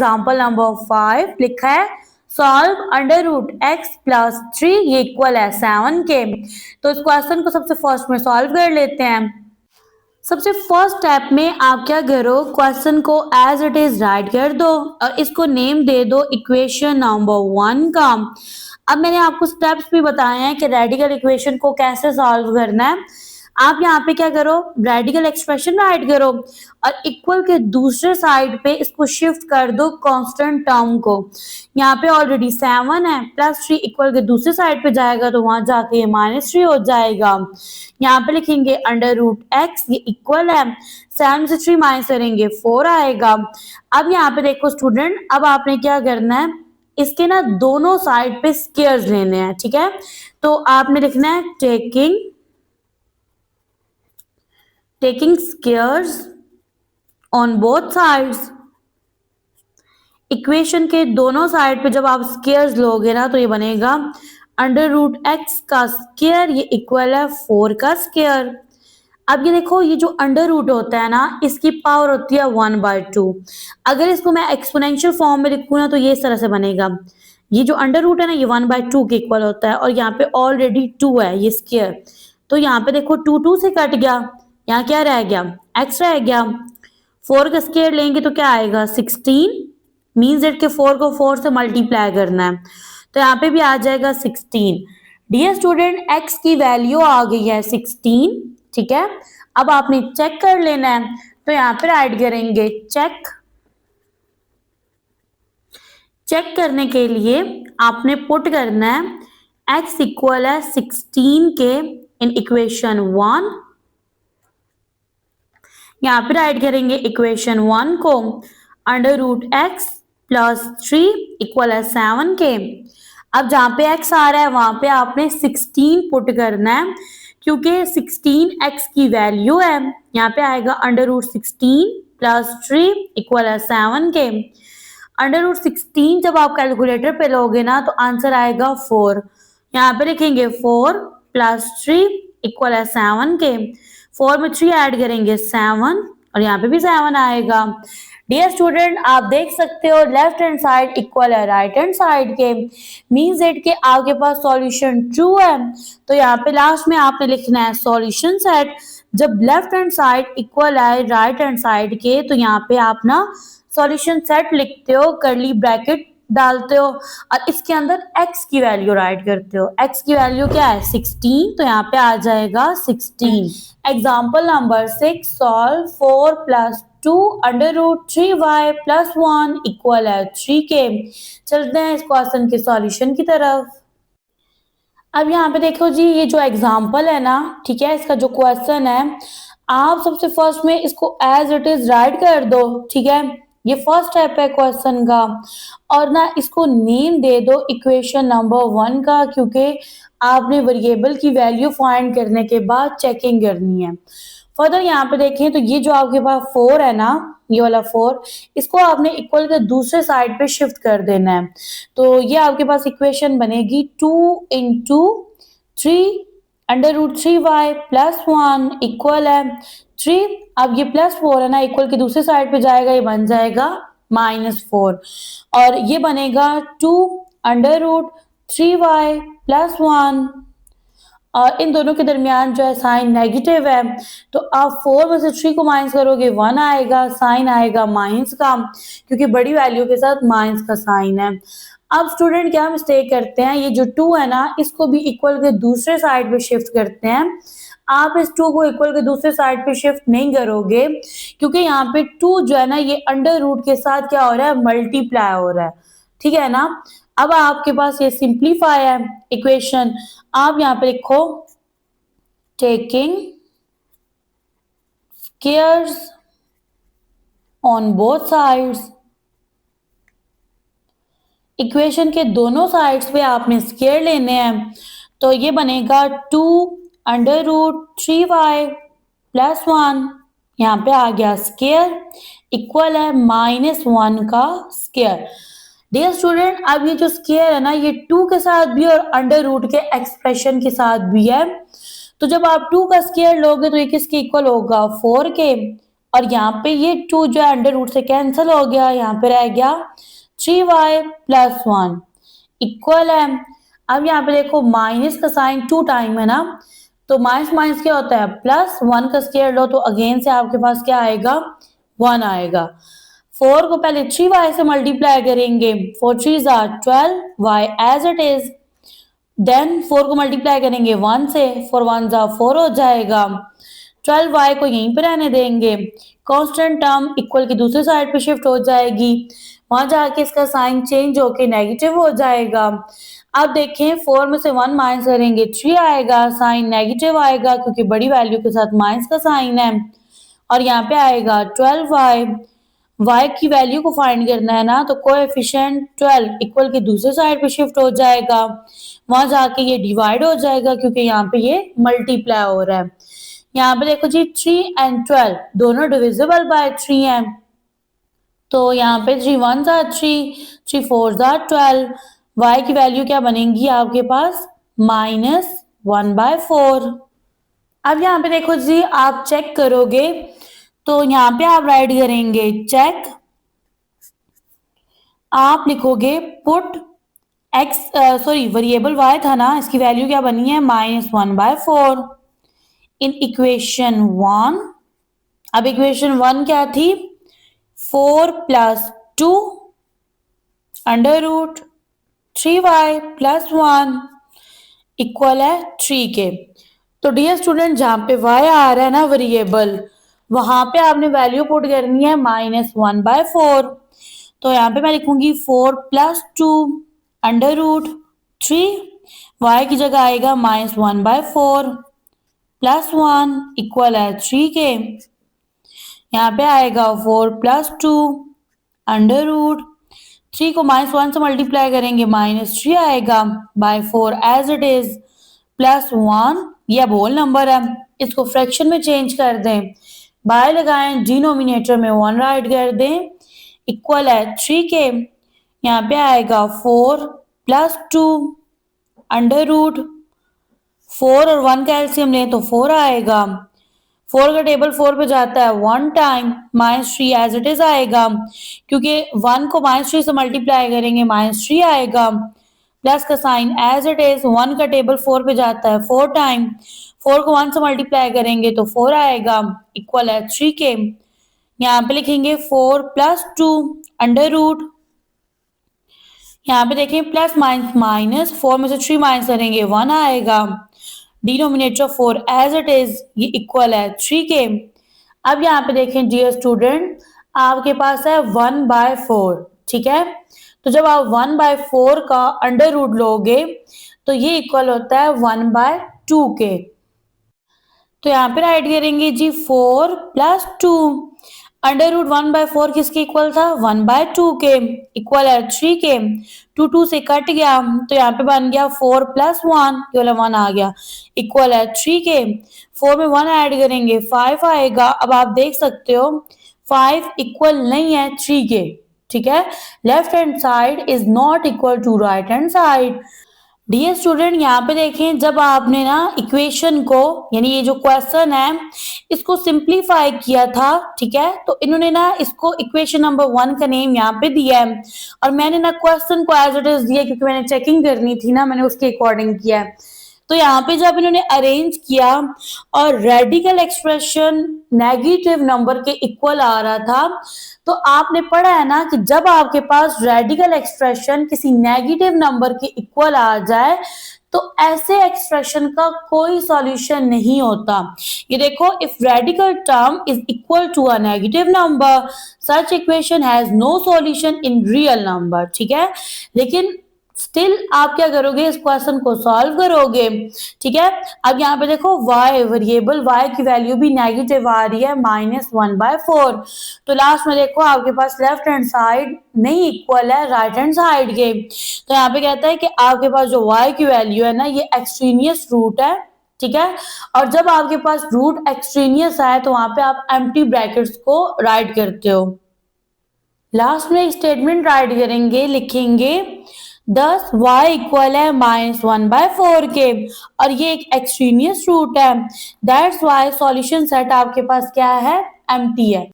Example number 5 लिखा है solve under root x plus 3 ये इक्वल है 7 के। तो इस क्वेश्चन को सबसे फर्स्ट में सॉल्व कर लेते हैं। सबसे फर्स्ट स्टेप में आप क्या करो, क्वेश्चन को एज इट इज राइट कर दो और इसको नेम दे दो इक्वेशन नंबर 1 का। अब मैंने आपको स्टेप्स भी बताए हैं कि रेडिकल इक्वेशन को कैसे सॉल्व करना है। आप यहाँ पे क्या करो, रेडिकल एक्सप्रेशन राइट करो और इक्वल के दूसरे साइड पे इसको शिफ्ट कर दो कांस्टेंट टर्म को। यहाँ पे ऑलरेडी 7 है, प्लस 3 इक्वल के दूसरे साइड पे जाएगा तो वहां जाके ये -3 हो जाएगा। यहाँ पे लिखेंगे अंडर रूट एक्स, ये इक्वल है 7 से 3 माइनस करेंगे 4 आएगा। अब यहाँ पे देखो स्टूडेंट, अब आपने क्या करना है, इसके ना दोनों साइड पे स्क्वायर्स लेने हैं, ठीक है। तो आपने लिखना है taking squares on both sides. Equation के दोनों साइड पे जब आप स्क्वायर्स लोगे ना तो ये बनेगा अंडर रूट एक्स का स्क्वायर, ये इक्वल है 4 का स्क्वायर। अब ये देखो, ये जो अंडर रूट होता है ना, इसकी पावर होती है 1/2। अगर इसको मैं एक्सपोनेंशियल फॉर्म में लिखूँ ना तो ये इस तरह से बनेगा। ये जो अंडर रूट है ना, ये 1/2 के इक्वल होता है और यहाँ पे ऑलरेडी 2 है ये स्क्वायर। तो यहाँ पे देखो 2 से कट गया, यहाँ क्या रह गया, x रह गया। 4 का स्क्वायर लेंगे तो क्या आएगा 16, मीन्स दैट के 4 को 4 से मल्टीप्लाई करना है तो यहाँ पे भी आ जाएगा 16। डियर स्टूडेंट, x की वैल्यू आ गई है 16, ठीक है। अब आपने चेक कर लेना है तो यहाँ पे राइट करेंगे चेक करने के लिए आपने पुट करना है x इक्वल है 16 के इन इक्वेशन 1। यहाँ पे राइट करेंगे इक्वेशन 1 को under root x plus 3 equal है 7 के। अब जहाँ पे x आ रहा है वहां पे आपने 16 पुट करना है क्योंकि 16 x की वैल्यू है। यहाँ पे आएगा अंडर रूट 16 प्लस 3 इक्वल है 7 के। अंडर रूट 16 जब आप कैलकुलेटर पे लोगे ना तो आंसर आएगा 4। यहाँ पे लिखेंगे 4 प्लस 3 इक्वल है 7 के। 4 में 3 ऐड करेंगे 7 और यहाँ पे भी 7 आएगा। डियर स्टूडेंट, आप देख सकते हो लेफ्ट हैंड साइड इक्वल है राइट हैंड साइड के, मीन्स दैट के आपके पास सॉल्यूशन ट्रू है। तो यहाँ पे लास्ट में आपने लिखना है सॉल्यूशन सेट। जब लेफ्ट हैंड साइड इक्वल है राइट हैंड साइड के तो यहाँ पे आप ना सॉल्यूशन सेट लिखते हो, करली ब्रैकेट डालते हो और इसके अंदर x की वैल्यू राइट करते हो। x की वैल्यू क्या है 16, तो यहाँ पे आ जाएगा 16। Example number 6, solve 4 plus 2 under root 3y plus 1 equal है 3 के। चलते हैं इस क्वेश्चन के सॉल्यूशन की तरफ। अब यहाँ पे देखो जी, ये जो एग्जाम्पल है ना, ठीक है, इसका जो क्वेश्चन है आप सबसे फर्स्ट में इसको एज इट इज राइट कर दो, ठीक है। ये फर्स्ट स्टेप है क्वेश्चन का और ना इसको नेम दे दो इक्वेशन नंबर 1 का, क्योंकि आपने वेरिएबल की वैल्यू फाइंड करने के बाद चेकिंग करनी है। फर्दर यहाँ पे देखें तो ये जो आपके पास 4 है ना, ये वाला 4, इसको आपने इक्वल के दूसरे साइड पे शिफ्ट कर देना है। तो ये आपके पास इक्वेशन बनेगी 2 into 3 under root 3y plus 1 equal है 3। अब ये प्लस 4 है ना, इक्वल के दूसरे साइड पे जाएगा, ये बन जाएगा -4 और ये बनेगा 2 अंडर रूट 3y प्लस 1 और इन दोनों के दरमियान जो है साइन नेगेटिव है तो आप 4 में से 3 को माइनस करोगे 1 आएगा, साइन आएगा माइनस का, क्योंकि बड़ी वैल्यू के साथ माइनस का साइन है। अब स्टूडेंट क्या मिस्टेक करते हैं, ये जो 2 है ना इसको भी इक्वल के दूसरे साइड पे शिफ्ट करते हैं। आप इस 2 को इक्वल के दूसरे साइड पे शिफ्ट नहीं करोगे क्योंकि यहाँ पे 2 जो है ना ये अंडर रूट के साथ क्या हो रहा है, मल्टीप्लाई हो रहा है, ठीक है ना। अब आपके पास ये सिंप्लीफाई है इक्वेशन, आप यहाँ पे लिखो taking squares on both sides. Equation के दोनों साइड्स पे आपने स्क्वायर लेने हैं तो ये बनेगा 2 अंडर रूट 3y प्लस 1, यहाँ पे आ गया स्क्वायर इक्वल है -1 का स्क्वायर। डियर स्टूडेंट, अब ये जो स्क्वायर है ना ये 2 के साथ भी और अंडर रूट के एक्सप्रेशन के साथ भी है। तो जब आप 2 का स्क्वायर लोगे तो ये किसके इक्वल होगा 4 के। और यहाँ पे ये 2 जो है अंडर रूट से कैंसिल हो गया, यहाँ पे रह गया 3y प्लस 1 इक्वल है। अब यहाँ पे देखो माइनस का साइन 2 टाइम है ना, तो माइनस माइनस क्या होता है प्लस, 1 का स्क्वायर लो तो अगेन से आपके पास क्या आएगा 1 आएगा। 4 को पहले 3y से मल्टीप्लाई करेंगे, 4 3s are 12y as it is, then 4 को मल्टीप्लाई करेंगे 1 से, 4 1s are 4 हो जाएगा, 12y को यहीं पे रहने देंगे, कांस्टेंट टर्म इक्वल की दूसरी साइड पे शिफ्ट हो जाएगी, वहां जाके इसका साइन चेंज होके नेगेटिव हो जाएगा। अब देखें 4 में से 1 माइनस करेंगे 3 आएगा, साइन नेगेटिव आएगा क्योंकि बड़ी वैल्यू के साथ माइनस का साइन है, और यहाँ पे आएगा 12y, y की वैल्यू को फाइंड करना है ना, तो कोएफिशिएंट 12 इक्वल की दूसरी साइड पे शिफ्ट हो जाएगा, वहां जाके ये डिवाइड हो जाएगा क्योंकि यहाँ पे ये मल्टीप्लाई हो रहा है। यहाँ पे देखो जी 3 एंड 12 दोनों डिविजिबल बाय 3 है, तो यहाँ पे 3 1s are 3, 3 4s are 12, y की वैल्यू क्या बनेगी आपके पास -1/4। अब यहाँ पे देखो जी आप चेक करोगे तो यहाँ पे आप राइट करेंगे चेक, आप लिखोगे put x sorry variable y था ना, इसकी वैल्यू क्या बनी है -1/4 इन इक्वेशन 1। अब इक्वेशन 1 क्या थी 4 + 2 अंडर रूट 3y + 1 इक्वल है 3 के। तो डियर स्टूडेंट जहाँ पे y आ रहा है ना वेरिएबल, वहां पे आपने वैल्यू पुट करनी है -1/4, तो यहाँ पे मैं लिखूंगी 4 + 2 अंडर रूट 3, y की जगह आएगा -1/4 + 1 इक्वल है 3 के। यहाँ पे आएगा 4 + 2 अंडर रूट 3 को -1 से मल्टीप्लाई करेंगे -3 आएगा, by 4 as it is, plus 1 यह होल नंबर है, इसको फ्रैक्शन में चेंज कर दें, बाय लगाएं डिनोमिनेटर में 1 राइट कर दें, इक्वल है 3 के। यहाँ पे आएगा 4 + 2 अंडर रूट 4 और 1 का एलसीएम लें तो 4 आएगा, 4 का टेबल 4 पे जाता है 1 टाइम, -3 एज इट इज आएगा क्योंकि 1 को -3 से मल्टीप्लाई करेंगे -3 आएगा, प्लस का साइन एज इट इज, 1 का टेबल 4 पे जाता है 4 टाइम, 4 को 1 से मल्टीप्लाई करेंगे तो 4 आएगा, इक्वल है 3 के। यहाँ पे लिखेंगे 4 + 2 अंडर रूट, यहाँ पे देखें प्लस माइनस 4 में से 3 माइनस करेंगे 1 आएगा, डिनोमिनेटर 4 एज इट इज, ये इक्वल है 3 के। अब यहाँ पे देखें डियर स्टूडेंट आपके पास है 1/4, ठीक है, तो जब आप 1/4 का अंडर रूट लोगे तो ये इक्वल होता है 1/2 के। तो यहाँ पे राइट करेंगे जी 4 + 2 अंडर रूट 1/4 किसके इक्वल था 1/2 के, इक्वल है 3 के। 2 2 से कट गया तो यहाँ पे बन गया 4 + 1, ये वाला 1 आ गया, इक्वल है 3 के। 4 में 1 ऐड करेंगे 5 आएगा। अब आप देख सकते हो 5 इक्वल नहीं है 3 के, ठीक है, left hand side is not equal to right hand side. Dear student यहाँ पे देखें जब आपने ना इक्वेशन को यानी ये जो क्वेश्चन है इसको सिंप्लीफाई किया था, ठीक है, तो इन्होंने ना इसको इक्वेशन नंबर 1 का नेम यहाँ पे दिया है और मैंने ना क्वेश्चन को एज इट इज दिया क्योंकि मैंने चेकिंग करनी थी ना, मैंने उसके अकॉर्डिंग किया है। तो यहाँ पे जब इन्होंने अरेंज किया और रेडिकल एक्सप्रेशन नेगेटिव नंबर के इक्वल आ रहा था, तो आपने पढ़ा है ना कि जब आपके पास रेडिकल एक्सप्रेशन किसी नेगेटिव नंबर के इक्वल आ जाए तो ऐसे एक्सप्रेशन का कोई सॉल्यूशन नहीं होता। ये देखो, if radical term is equal to a negative number such equation has no solution in real number, ठीक है, लेकिन स्टिल आप क्या करोगे इस क्वेश्चन को सॉल्व करोगे, ठीक है। अब यहाँ पे देखो y वेरिएबल y की वैल्यू भी नेगेटिव आ रही है -1/4, तो लास्ट में देखो आपके पास लेफ्ट हैंड साइड नहीं इक्वल है राइट हैंड साइड के, तो यहाँ पे कहता है कि आपके पास जो y की वैल्यू है ना ये एक्सट्रीनियस रूट है, ठीक है, और जब आपके पास रूट एक्सट्रीनियस आए तो वहां पे आप एम्प्टी ब्रैकेट्स को राइट करते हो। लास्ट में एक स्टेटमेंट राइट करेंगे, लिखेंगे 10 y इक्वल है -1/4k और ये एक एक्सट्रीनियस रूट है, दैट्स वाई सॉल्यूशन सेट आपके पास क्या है, एम्प्टी है।